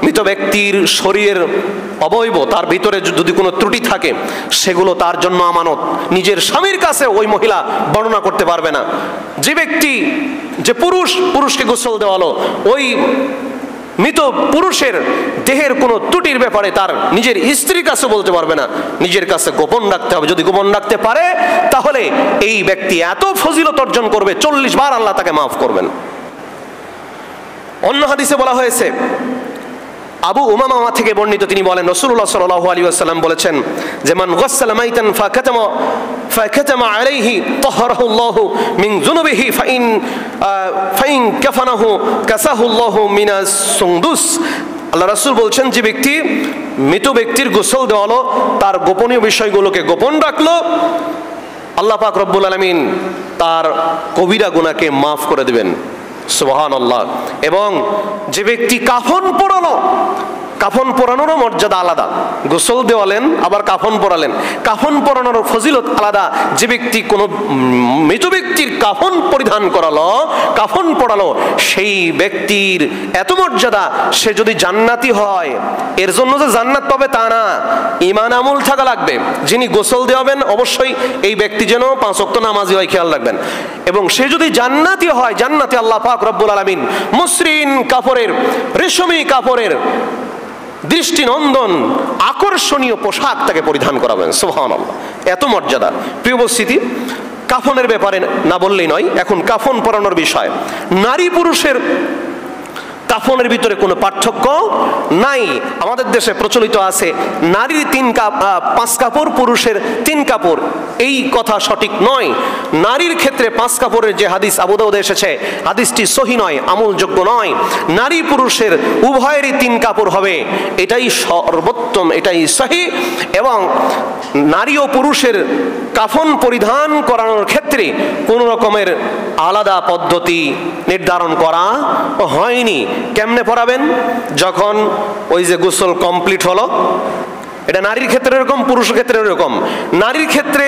মৃত ব্যক্তির শরীরের অবয়ব, তার ভিতরে যদি কোনো ত্রুটি থাকে সেগুলো তার জন্য আমানত, নিজের স্বামীর কাছে ওই মহিলা বর্ণনা করতে পারবে না। যে ব্যক্তি, যে পুরুষকে গোসল দেওয়ালো, ওই মৃত পুরুষের দেহের কোনো ত্রুটির ব্যাপারে তার নিজের স্ত্রীর কাছে বলতে পারবে না, নিজের কাছে গোপন রাখতে হবে। যদি গোপন রাখতে পারে তাহলে এই ব্যক্তি এত ফজিলত অর্জন করবে 40 বার আল্লাহ তাকে মাফ করবেন। অন্য হাদিসে বলা হয়েছে, আবু উমামা থেকে বর্ণিত, তিনি বলেন রাসূলুল্লাহ সাল্লাল্লাহু আলাইহি ওয়াসাল্লাম বলেছেন যে মান গাসসালা মাইতান ফাকাতামা আলাইহি তাহহারাহু আল্লাহু মিন যুনুবিহি ফাইন কাফানাহু কাসাহু আল্লাহু মিনাস সুনদুস। আল্লাহ রাসূল বলছেন, যে ব্যক্তি মৃত ব্যক্তির গোসল দেওয়ালো, তার গোপনীয় বিষয়গুলোকে গোপন রাখলো, আল্লাহ পাক রব্বুল আলামিন তার কবিরা গুনাহকে মাফ করে দেবেন। সুবহানাল্লাহ। এবং যে ব্যক্তি কাফন পরালো, কাফন পরানোরও মর্যাদা আলাদা। গোসল দেওয়ালেন আবার কাফন পরালেন, কাফন পরানোর ফজিলত আলাদা। যে ব্যক্তি কোনো মৃত ব্যক্তির কাফন পরিধান করালো, কাফন পরালো, সেই ব্যক্তির এত মর্যাদা, সে যদি জান্নাতি হয়, এর জন্য যে জান্নাত পাবে তা না, ঈমান আমল থাকা লাগবে। যিনি গোসল দেওয়াবেন অবশ্যই এই ব্যক্তি যেন 5 ওয়াক্ত নামাজি হয়, খেয়াল রাখবেন। এবং সে যদি জান্নাতি হয়, জান্নাতে আল্লাহ পাক রব্বুল আলামিন মসৃণ কাপড়ের, রেশমি কাপড়ের দৃষ্টিনন্দন আকর্ষণীয় পোশাক তাকে পরিধান করাবেন। সুবহানাল্লাহ, এত মর্যাদা। প্রিয় উপস্থিতি, কাফনের ব্যাপারে না বললেই নয়। এখন কাফন পরানোর বিষয়, নারী পুরুষের কাফনের ভিতরে কোনো পার্থক্য নাই। আমাদের দেশে প্রচলিত আছে নারীর 5 কাপড়, পুরুষের 3 কাপড়। এই কথা সঠিক নয়। নারীর ক্ষেত্রে 5 কাপড়ের যে হাদিস আবু দাউদে এসেছে, হাদিসটি সহিহ নয়, আমলযোগ্য নয়। নারী পুরুষের উভয়েরই 3 কাপড় হবে, এটাই সর্বোত্তম, এটাই সহিহ। এবং নারী ও পুরুষের কাফন পরিধান করানোর ক্ষেত্রে কোনো রকমের আলাদা পদ্ধতি নির্ধারণ করা হয়নি। কেমনে পড়াবেন? যখন ওই যে গোসল কমপ্লিট হলো, এটা নারীর ক্ষেত্রে এরকম, পুরুষের ক্ষেত্রে এরকম। নারীর ক্ষেত্রে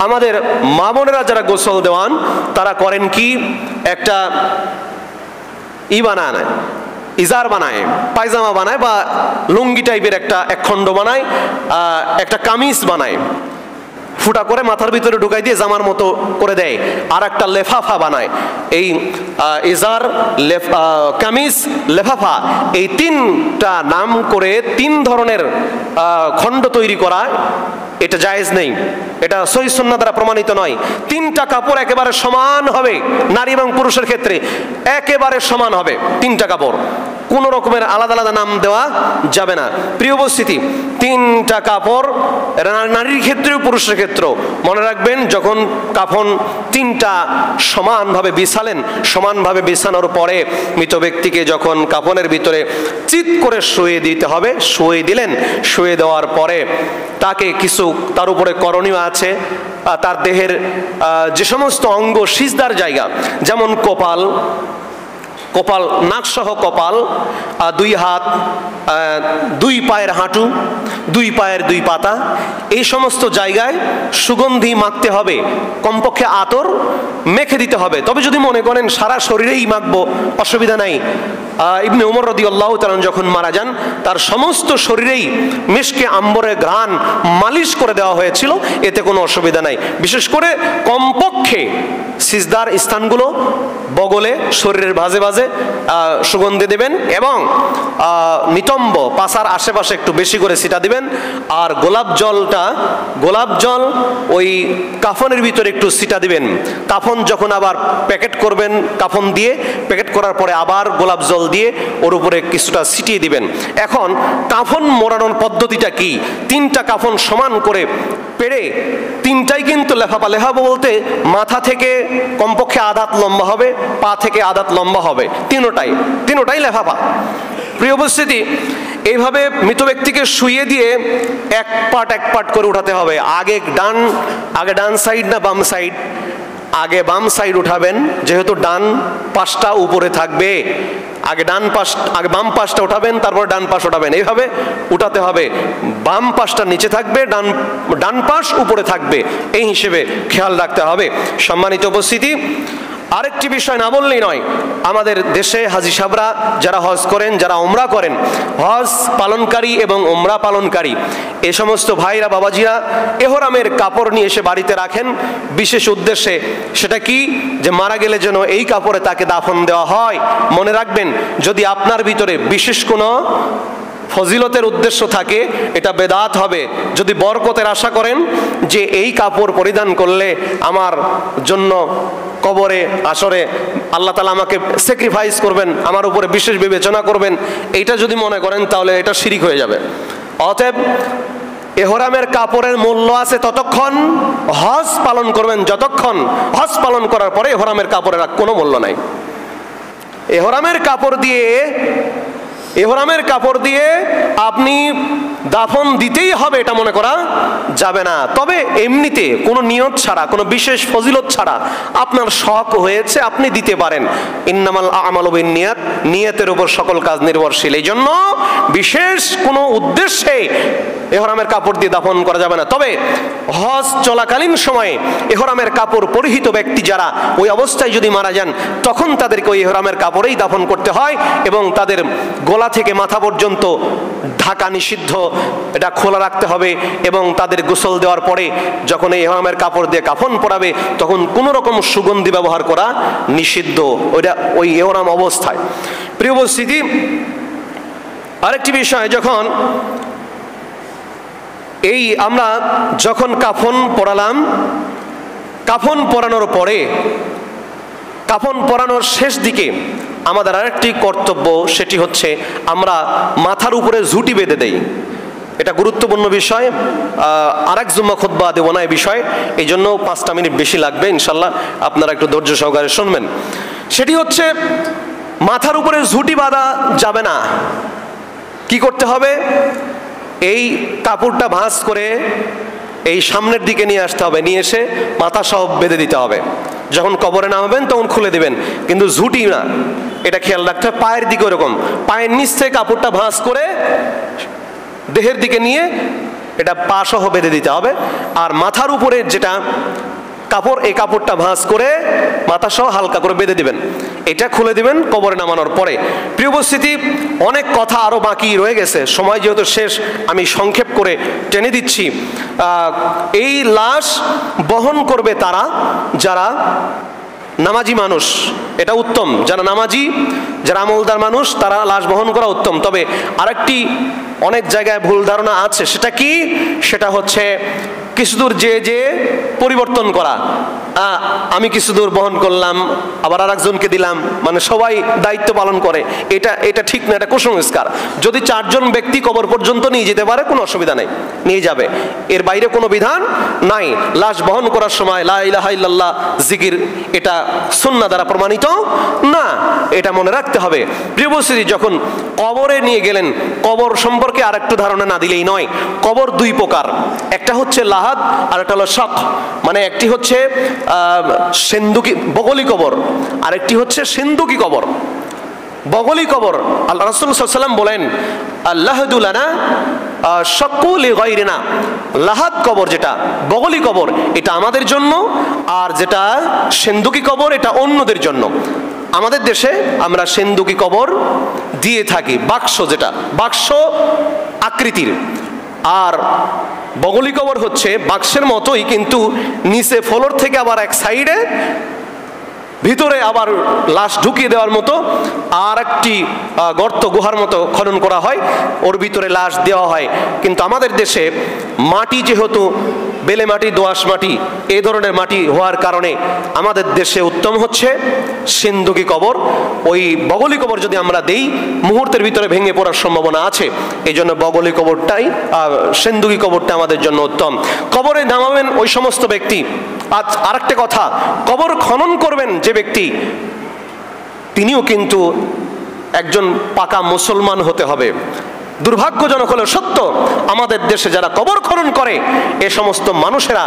আমাদের মা বোনেরা যারা গোসল দেওয়ান, তারা করেন কি, একটা বানায়, ইজার বানায়, পায়জামা বানায়, বা লুঙ্গি টাইপের একটা একখণ্ড বানায়, একটা কামিজ বানায়, ফুটা করে মাথার ভিতরে ঢুকাই দিয়ে জামার মতো করে দেয়, আর একটা লেফাফা বানায়। এই ইজার, কামিজ, লেফাফা, এই 3টা নাম করে 3 ধরনের খণ্ড তৈরি করা, এটা জায়েজ নেই, এটা সহিহ সুন্নাহ দ্বারা প্রমাণিত নয়। 3টা কাপড় একেবারে সমান হবে, নারী এবং পুরুষের ক্ষেত্রে একেবারে সমান হবে 3টা কাপড়, কোনো রকমের আলাদা আলাদা নাম দেওয়া যাবে না। প্রিয় উপস্থিতি, 3টা কাপড় নারীর ক্ষেত্রেও পুরুষের ক্ষেত্রেও। মনে রাখবেন, যখন কাফন 3টা সমানভাবে বিছালেন, সমানভাবে বিছানোর পরে মৃত ব্যক্তিকে যখন কাফনের ভিতরে চিৎ করে শুয়ে দিতে হবে, শুয়ে দিলেন। শুয়ে দেওয়ার পরে তাকে কিছু, তার উপরে করণীয় আছে। তার দেহের যে সমস্ত অঙ্গ সিজদার জায়গা, যেমন কপাল, নাকসহ কপাল, 2 হাত, 2 পায়ের হাঁটু, 2 পায়ের 2 পাতা, এই সমস্ত জায়গায় সুগন্ধি মাখতে হবে, কমপক্ষে আতর মেখে দিতে হবে। তবে যদি মনে করেন সারা শরীরেই মাখবো, অসুবিধা নাই। ইবনে উমর রাদিয়াল্লাহু তাআলা যখন মারা যান, তার সমস্ত শরীরেই মিশকে আম্বরের ঘ্রাণ মালিশ করে দেওয়া হয়েছিল, এতে কোনো অসুবিধা নাই। বিশেষ করে কমপক্ষে সিজদার স্থানগুলো, বগলে, শরীরের ভাঁজে ভাঁজে সুগন্ধি দেবেন, এবং নিতম্ব পাছার আশেপাশে একটু বেশি করে ছিটা দিবেন। আর গোলাপ জল ওই কাফনের ভিতরে একটু ছিটা দিবেন। কাফন যখন আবার প্যাকেট করবেন, কাফন দিয়ে প্যাকেট করার পরে আবার গোলাপ জল দিয়ে ওর উপরে কিছুটা ছিটিয়ে দিবেন। এখন কাফন মোড়ানোর পদ্ধতিটা কি? 3টা কাফন সমান করে পেড়ে, 3টাই কিন্তু লেফাপা, লেফাপা বলতে মাথা থেকে কমপক্ষে আধ হাত লম্বা হবে, পা থেকে আধ হাত লম্বা হবে, তিনোটাই লেফাপা। প্রিয় উপস্থিতি, এইভাবে মৃত ব্যক্তিকে শুইয়ে দিয়ে এক পাট করে উঠাতে হবে। আগে ডান সাইড না বাম সাইড? আগে বাম সাইড উঠাবেন, যেহেতু ডান পাশটা উপরে থাকবে। আগে বাম পাশটা উঠাবেন, তারপর ডান পাশ উঠাবেন, এইভাবে উঠাতে হবে। বাম পাশটা নিচে থাকবে, ডান পাশ উপরে থাকবে, এই হিসেবে খেয়াল রাখতে হবে। সম্মানিত উপস্থিতি, আরেকটি বিষয় না বললেই নয়, আমাদের দেশে হাজী সাহেবরা যারা হজ করেন, যারা উমরা করেন, হজ পালনকারী এবং উমরা পালনকারী এ সমস্ত ভাইরা বাবাজিরা এহরামের কাপড় নিয়ে এসে বাড়িতে রাখেন বিশেষ উদ্দেশ্যে। সেটা কি? যে মারা গেলে যেন এই কাপড়ে তাকে দাফন দেওয়া হয়। মনে রাখবেন, যদি আপনার ভিতরে বিশেষ কোনো ফজিলতের উদ্দেশ্য থাকে এটা বেদাত হবে। যদি বরকতের আশা করেন যে এই কাপড় পরিধান করলে আমার জন্য কবরে আসরে আল্লাহ তাআলা আমাকে স্যাক্রিফাইস করবেন, আমার উপরে বিশেষ বিবেচনা করবেন, এইটা যদি মনে করেন তাহলে এটা শিরিক হয়ে যাবে। অতএব এহরামের কাপড়ের মূল্য আছে ততক্ষণ হজ পালন করবেন, যতক্ষণ হজ পালন করার পরে এহরামের কাপড়ের আর কোনো মূল্য নাই। এহরামের কাপড় দিয়ে আপনি দাফন দিতেই হবে এটা মনে করা যাবে না। তবে এমনিতে কোনো নিয়ত ছাড়া, কোনো বিশেষ ফজিলত ছাড়া আপনার শখ হয়েছে আপনি দিতে পারেন। ইন্নামাল আমালু বিন্নিয়াত, নিয়তের উপর সকল কাজ নির্ভরশীল। এই জন্য বিশেষ কোনো উদ্দেশ্যে এহরামের কাপড় দিয়ে দাফন করা যাবে না। তবে হজ চলাকালীন সময়ে এহরামের কাপড় পরিহিত ব্যক্তি যারা ওই অবস্থায় যদি মারা যান তখন তাদেরকে ওই এহরামের কাপড়েই দাফন করতে হয় এবং তাদের গলা থেকে মাথা পর্যন্ত ঢাকা নিষিদ্ধ, এটা খোলা রাখতে হবে। এবং তাদের গোসল দেওয়ার পরে যখন এই ইহরামের কাপড় দিয়ে কাফন পরাবে তখন কোনো রকম সুগন্ধি ব্যবহার করা নিষিদ্ধ, ওইটা ওই ইহরাম অবস্থায়। প্রিয় উপস্থিতি, আরেকটি বিষয়, যখন আমরা কাফন পরালাম, কাফন পরানোর পরে কাফন পরানোর শেষ দিকে আমাদের আরেকটি কর্তব্য, সেটি হচ্ছে আমরা মাথার উপরে ঝুঁটি বেঁধে দেই। এটা গুরুত্বপূর্ণ বিষয়, আরেক জুম্মা খুতবা দেব না এই বিষয়, এই জন্য 5টা মিনিট বেশি লাগবে, ইনশাল্লাহ আপনারা একটু ধৈর্য সহকারে শুনবেন। সেটি হচ্ছে মাথার উপরে ঝুঁটি বাঁধা যাবে না। কি করতে হবে? এই কাপড়টা ভাঁজ করে এই সামনের দিকে নিয়ে আসতে হবে, নিয়ে এসে মাথা সহ বেঁধে দিতে হবে। যখন কবরে নামাবেন তখন খুলে দিবেন, কিন্তু ঝুঁটি না, এটা খেয়াল রাখতে হবে। পায়ের দিকে ওরকম, পায়ের নিচ থেকে কাপড়টা ভাঁজ করে দেহের দিকে নিয়ে এটা পা সহ বেঁধে দিতে হবে। আর মাথার উপরে যেটা কাপড়, এই কাপড়টা ভাঁজ করে মাথা সহ হালকা করে বেঁধে দিবেন, এটা খুলে দিবেন কবরে নামানোর পরে। প্রিয় উপস্থিতি, অনেক কথা আরও বাকি রয়ে গেছে, সময় যেহেতু শেষ আমি সংক্ষেপ করে টেনে দিচ্ছি। এই লাশ বহন করবে তারা যারা নামাজি মানুষ, এটা উত্তম। যারা নামাজি, যারা আমলদার মানুষ, তারা লাশ বহন করা উত্তম। তবে আরেকটি অনেক জায়গায় ভুল ধারণা আছে, সেটা কি? সেটা হচ্ছে কিছুদূর যে পরিবর্তন করা। আমি কিছুদূর বহন করলাম, আবার আরেকজনকে দিলাম, মানে সবাই দায়িত্ব পালন করে, এটা ঠিক না, এটা কুসংস্কার। যদি 4 জন ব্যক্তি কবর পর্যন্ত নিয়ে যেতে পারে কোনো অসুবিধা নেই, নিয়ে যাবে, এর বাইরে কোনো বিধান নাই। লাশ বহন করার সময় লা ইলাহা ইল্লাল্লাহ জিকির, এটা সুন্নাহ দ্বারা প্রমাণিত না, এটা মনে রাখতে হবে। প্রিয় উপস্থিতি, যখন কবরে নিয়ে গেলেন, কবর সম্পর্কে আরেকটু ধারণা না দিলেই নয়। কবর 2 প্রকার, একটা হচ্ছে লাহাদ আর একটা হলো শাক, মানে একটি হচ্ছে সিন্দুকি বগলি কবর, আরেকটি হচ্ছে সিন্দুকি কবর। বগলি কবর, আল্লাহ রাসূল সাল্লাল্লাহু আলাইহি ওয়াসাল্লাম বলেন আল্লাহদু লানা শাক্কু লিগাইরিনা, লাহাদ কবর যেটা, বগলি কবর, এটা আমাদের জন্য, আর যেটা সিন্দুকি কবর এটা অন্যদের জন্য। আমাদের দেশে আমরা সিন্দুকি কবর দিয়ে থাকি, বাক্স, যেটা বাক্স আকৃতির। আর বগলি কবর হচ্ছে বাক্সের মতোই, কিন্তু নিচে ফ্লোর থেকে আবার এক সাইডে ভিতরে আবার লাশ ঢুকিয়ে দেওয়ার মতো আর একটি গর্ত, গুহার মতো খনন করা হয়, ওর ভিতরে লাশ দেওয়া হয়। কিন্তু আমাদের দেশে মাটি যেহেতু বেলে মাটি, দোআঁশ মাটি, এই ধরনের মাটি হওয়ার কারণে আমাদের দেশে উত্তম হচ্ছে সিন্দুকি কবর। ওই বগলি কবর যদি আমরা দেই মুহূর্তের ভিতরে ভেঙে পড়ার সম্ভাবনা আছে, এই জন্য বগলি কবরটাই, সিন্দুকি কবরটা আমাদের জন্য উত্তম। কবরে নামাবেন ওই সমস্ত ব্যক্তি। আরেকটা কথা, কবর খনন করবেন যে ব্যক্তি, তিনিও কিন্তু একজন পাকা মুসলমান হতে হবে। দুর্ভাগ্যজনক হলেও সত্য, আমাদের দেশে যারা কবর খনন করে এ সমস্ত মানুষেরা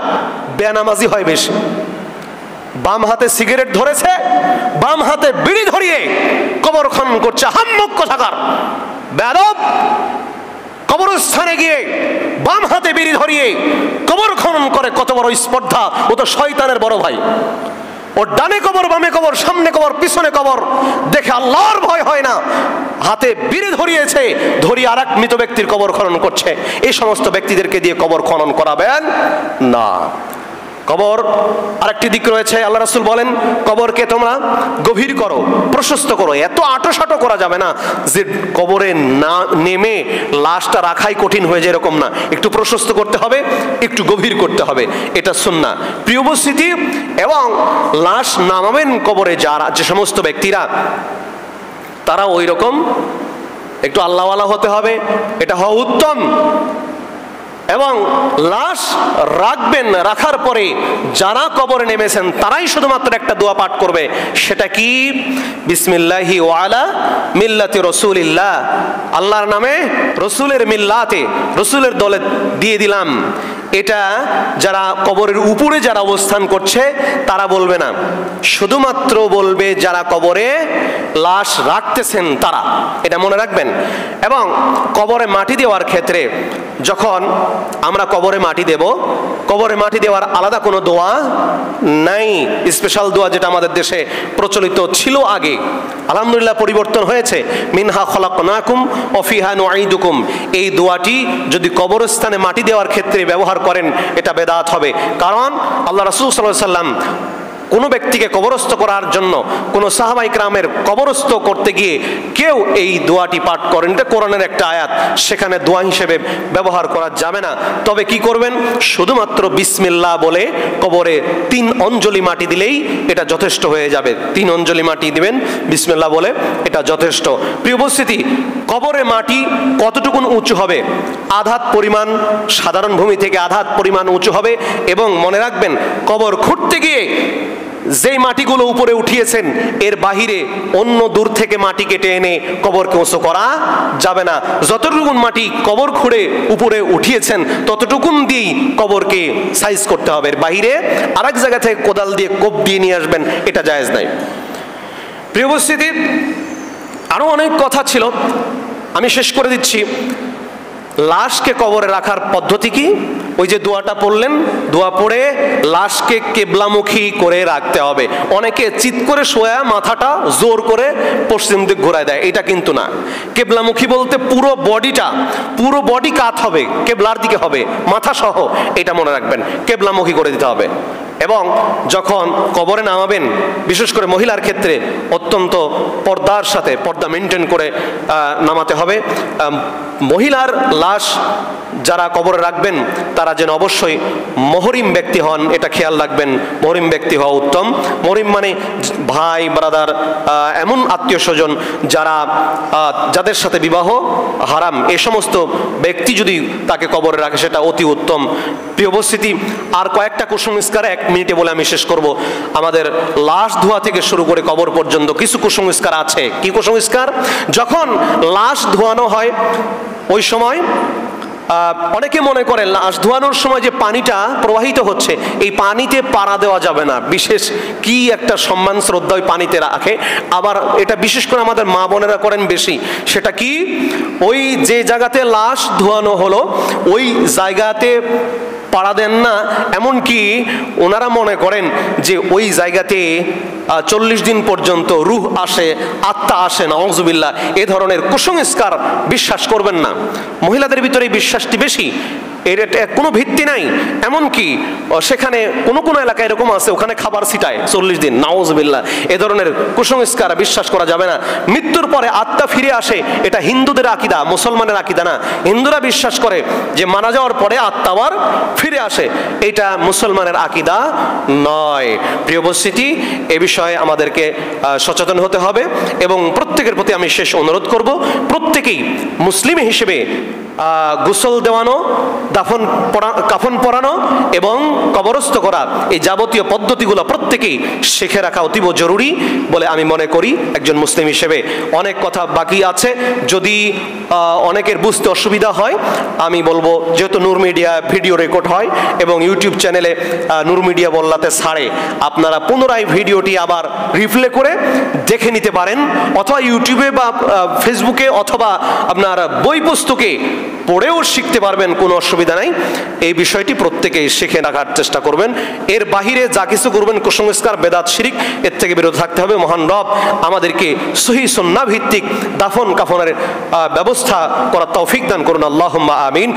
বেনামাজি হয় বেশি। বাম হাতে সিগারেট ধরেছে, বাম হাতে বিড়ি ধরিয়ে কবর খনন করছে, হাম্মক কোথাকার বেয়াদব। কবরস্থানে গিয়ে বাম হাতে বিড়ি ধরিয়ে কবর খনন করে, কত বড় স্পর্ধা! ও তো শয়তানের বড় ভাই। ওর ডানে কবর, বামে কবর, সামনে কবর, পিছনে কবর, দেখে আল্লাহর ভয় হয় না, হাতে বিড়ি ধরিয়েছে, ধরিয়ে আর এক মৃত ব্যক্তির কবর খনন করছে। এই সমস্ত ব্যক্তিদেরকে দিয়ে কবর খনন করাবেন না। কবর আরেকটি দিক রয়েছে, আল্লাহ রাসূল বলেন কবরকে তোমরা গভীর করো, প্রশস্ত করো। এত আঁটোসাঁটো করা যাবে না যে কবরে না নেমে লাশটা রাখাই কঠিন হয়ে যায়, এরকম না, একটু প্রশস্ত করতে হবে, একটু গভীর করতে হবে, এটা সুন্নাহ। প্রিয় উপস্থিতি, এবং লাশ নামাবেন কবরে যারা, যে সমস্ত ব্যক্তিরা, তারা ওই রকম একটু আল্লাহওয়ালা হতে হবে, এটা হওয়া উত্তম। এবং লাশ রাখবেন, রাখার পরে যারা কবরে নেমেছেন তারাই শুধুমাত্র একটা দোয়া পাঠ করবে, সেটা কি? বিসমিল্লাহি ওয়া আলা মিল্লাতি রাসূলিল্লাহ, আল্লাহর নামে, রসুলের মিল্লাতে, রসুলের দলে দিয়ে দিলাম। এটা যারা কবরের উপরে যারা অবস্থান করছে তারা বলবে না, শুধুমাত্র বলবে যারা কবরে লাশ রাখতেছেন তারা, এটা মনে রাখবেন। এবং কবরে মাটি দেওয়ার ক্ষেত্রে যখন আমরা কবরে মাটি দেব, কবরে মাটি দেওয়ার আলাদা কোনো দোয়া নাই, স্পেশাল দোয়া যেটা আমাদের দেশে প্রচলিত ছিল আগে, আলহামদুলিল্লাহ পরিবর্তন হয়েছে। মিনহা খলাকনাকুম ওয়া ফিহা নুঈদুকুম, এই দোয়াটি যদি কবরস্থানে মাটি দেওয়ার ক্ষেত্রে ব্যবহার করেন এটা বেদাত হবে। কারণ আল্লাহ রাসূল সাল্লাল্লাহু আলাইহি ওয়াসাল্লাম কোনো ব্যক্তিকে কবরস্থ করার জন্য, কোনো সাহাবা ইকরামের কবরস্থ করতে গিয়ে কেউ এই দোয়াটি পাঠ করেন। এটা কোরআনের একটা আয়াত, সেখানে দোয়া হিসেবে ব্যবহার করা যাবে না। তবে কি করবেন? শুধুমাত্র বিসমিল্লাহ বলে কবরে 3 অঞ্জলি মাটি দিলেই এটা যথেষ্ট হয়ে যাবে। 3 অঞ্জলি মাটি দিবেন বিসমিল্লাহ বলে, এটা যথেষ্ট। প্রিয় উপস্থিতি, কবরে মাটি কতটুকুন উঁচু হবে? আধাত পরিমাণ, সাধারণ ভূমি থেকে আধাত পরিমাণ উঁচু হবে। এবং মনে রাখবেন, কবর খুঁড়তে গিয়ে যেই মাটিগুলো উপরে উঠিয়েছেন এর বাহিরে অন্য দূর থেকে মাটি কেটে এনে কবরকে উঁচু করা যাবে না। যতটুকুন মাটি কবর খুঁড়ে উপরে উঠিয়েছেন ততটুকুন দিয়েই কবরকে সাইজ করতে হবে, এর বাহিরে আরেক জায়গা থেকে কোদাল দিয়ে কোপ দিয়ে নিয়ে আসবেন, এটা জায়েজ নাই। প্রিয় উপস্থিতি, আরো অনেক কথা ছিল, আমি শেষ করে দিচ্ছি। লাশকে কবরে রাখার পদ্ধতি কি? ওই যে দোয়াটা পড়লেন, দোয়া পড়ে লাশকে কেবলামুখী করে রাখতে হবে। অনেকে চিৎ করে শোয়া মাথাটা জোর করে পশ্চিম দিক ঘোরায় দেয়, এটা কিন্তু না। কেবলামুখী বলতে পুরো বডিটা, পুরো বডি কাত হবে, কেবলার দিকে হবে, মাথা সহ, এটা মনে রাখবেন, কেবলামুখী করে দিতে হবে। এবং যখন কবরে নামাবেন, বিশেষ করে মহিলার ক্ষেত্রে অত্যন্ত পর্দার সাথে, পর্দা মেনটেন করে নামাতে হবে। মহিলার লাশ যারা কবরে রাখবেন তারা যেন অবশ্যই মহরিম ব্যক্তি হন, এটা খেয়াল রাখবেন, মহরিম ব্যক্তি হওয়া উত্তম। মহরিম মানে ভাই, ব্রাদার, এমন আত্মীয় স্বজন যারা, যাদের সাথে বিবাহ হারাম, এ সমস্ত ব্যক্তি যদি তাকে কবরে রাখে সেটা অতি উত্তম। প্রিয় উপস্থিতি, আর কয়েকটা কুসংস্কার 1 মিনিটে বলে আমি শেষ করব। আমাদের লাশ ধোয়া থেকে শুরু করে কবর পর্যন্ত কিছু কুসংস্কার আছে। কি কুসংস্কার? যখন লাশ ধোয়ানো হয় ওই সময় অনেকে মনে করে লাশ ধোয়ানোর সময় যে পানিটা প্রবাহিত হচ্ছে, এই পানিতে পাড়া দেওয়া যাবে না। বিশেষ কি একটা সম্মান শ্রদ্ধা ওই পানিতে রাখে। আবার এটা বিশেষ করে আমাদের মা বোনেরা করেন বেশি। সেটা কি? ওই যে জায়গাতে লাশ ধোয়ানো হলো ওই জায়গাতে পাড়া দেন না। এমনকি ওনারা মনে করেন যে ওই জায়গাতে 40 দিন পর্যন্ত রূহ আসে, আত্মা আসে, নাউযুবিল্লাহ। এ ধরনের কুসংস্কার বিশ্বাস করবেন না। মহিলাদের ভিতরে এই বিশ্বাসটি বেশি, এর কোনো ভিত্তি নাই। এমনকি সেখানে কোনো কোনো এলাকায় এরকম আছে, ওখানে খাবার ছিটায় 40 দিন, নাউযুবিল্লাহ। এ ধরনের কুসংস্কার বিশ্বাস করা যাবে না। মৃত্যুর পরে আত্মা ফিরে আসে, এটা হিন্দুদের আকীদা, মুসলমানের আকীদা না। হিন্দুরা বিশ্বাস করে যে মারা যাওয়ার পরে আত্মা আবার ফিরে আসে, এটা মুসলমানের আকীদা নয়। প্রিয় উপস্থিতি, এ বিষয়ে আমাদেরকে সচেতন হতে হবে। এবং প্রত্যেকের প্রতি আমি শেষ অনুরোধ করব, প্রত্যেকেই মুসলিম হিসেবে গোসল দেওয়ানো, কাফন পরানো এবং কবরস্থ করা, এই যাবতীয় পদ্ধতিগুলো প্রত্যেকেই শিখে রাখা অতীব জরুরি বলে আমি মনে করি একজন মুসলিম হিসেবে। অনেক কথা বাকি আছে, যদি অনেকের বুঝতে অসুবিধা হয় আমি বলবো, যেহেতু নূর মিডিয়া ভিডিও রেকর্ড হয় এবং ইউটিউব চ্যানেলে নূর মিডিয়া বল্লাতে ছাড়ে, আপনারা পুনরায় ভিডিওটি আবার রিপ্লে করে দেখে নিতে পারেন, অথবা ইউটিউবে বা ফেসবুকে অথবা আপনার বই পুস্তকে পড়েও শিখতে পারবেন, কোনো অসুবিধা নাই। এই বিষয়টি প্রত্যেকেই শিখে রাখার চেষ্টা করবেন। এর বাহিরে যা কিছু করবেন কুসংস্কার, বেদাত, শিরিক, এর থেকে বিরত থাকতে হবে। মহান রব আমাদেরকে সহিহ সুন্নাহ ভিত্তিক দাফন কাফনের ব্যবস্থা করার তৌফিক দান করুন। আল্লাহুম্মা আমিন।